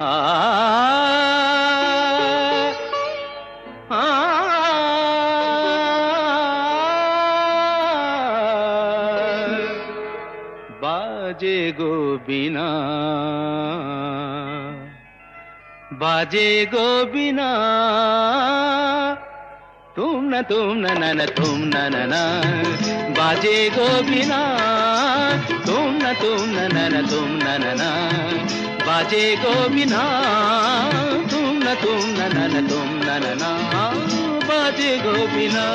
আ আ বাজে গো বিনা, বাজে গো বিনা, तुम न ना ना तुम ना ना, बाजे गो बिना, तुम न ना ना तुम ना, बाजे गो बिना, तुम न ना ना तुम ना, बाजे गो बिना।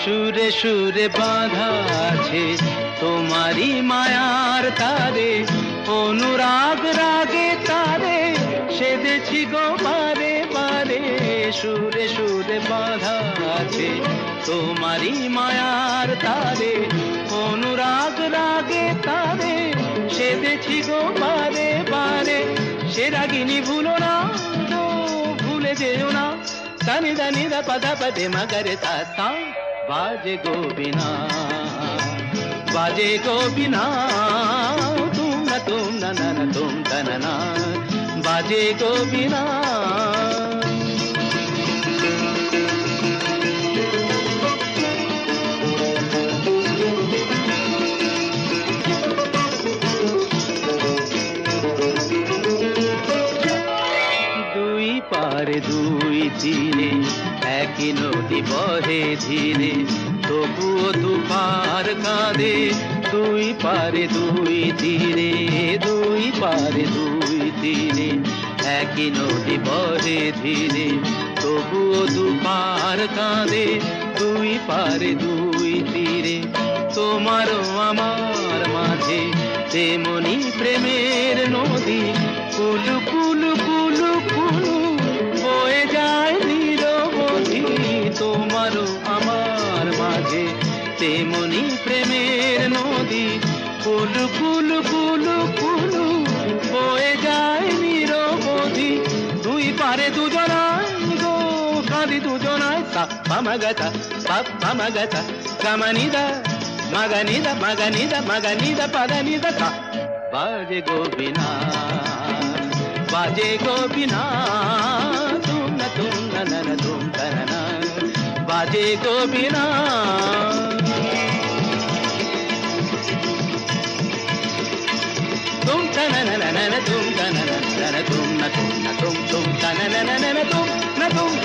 সুরে সুরে বাঁধা আছে তোমারি মায়ার তারে, অনুরাগ রাগে তারে সেধেছি গো বারে বারে। সুরে সুরে বাঁধা আছে তোমারি মায়ার তারে, অনুরাগ রাগে তারে সেধেছি গো বারে বারে। সে রাগিনী ভুলো না গো, ভুলে যেও না, দানি দানি দা পদা পদে মগরে তা। बाजे गो बिना, बाजे गो बिना, तुम न ना तुम ना, बाजे गो बिना। দুই পারে দুই তীরে একই নদী বহে ধীরে, তবুও দুপার কাঁদে। দুই পারে দুই তীরে, দুই পারে দুই তীরে একই নদী বহে ধীরে, তবুও দুপার কাঁদে। দুই পারে দুই তীরে তোমারও আমার মাঝে তেমনি প্রেমের নদী, কুলু কুলু কুলু কুলু বয়ে যায় নিরবধি। তোমারও আমার মাঝে তেমনি প্রেমের নদী, কুলু কুলু কুলু কুলু বয়ে যায় নিরবধি। দুই পারে দুজনায় গো কাঁদি দুজনায়, পামাগাতা পামাগাতা কামানিদা মাগানিদা মাগানিদা মাগানিদা পাদানিদা তা। বাজে গো বিনা, बाजे गो बिना, तुम न ना तुम ना, बाजे गो बिना। तुम ना ना ना तुम ना तुम न तुम ना तुम ना तुम ना तुम